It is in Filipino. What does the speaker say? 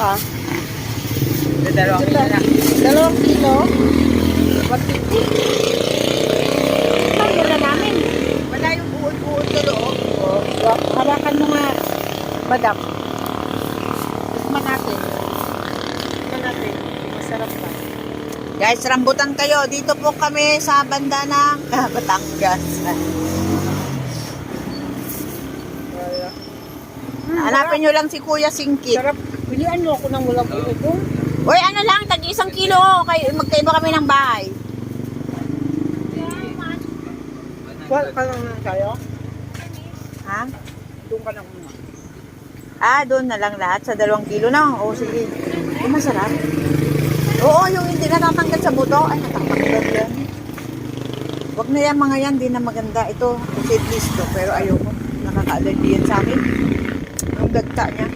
ka? Dalawang kilo na. 2 kilo? 150. Magdala namin. Wala yung buod-buod sa loob. Hawakan mo nga, madam. Tikman natin. Tikman natin. Masarap pa. Guys, rambutan kayo. Dito po kami sa banda ng Batangas. Hanapin nyo lang si Kuya Singkit. Sarap. Bilian mo ako ng walang ulo. Uy, ano lang, tag 1 kilo. Magkaiba kami ng bahay. Wala ka lang tayo? Ha? Doon ka lang muna. Doon na lang lahat sa 2 kilo na. O, sige. Masarap. Oo, yung hindi natatanggal sa buto. Ay, natatanggal yan. Wag na yan, mga yan. Di na maganda. Ito, seedless to. Pero ayoko. Nakaka-allergy yan sa akin. Yung gagta niya.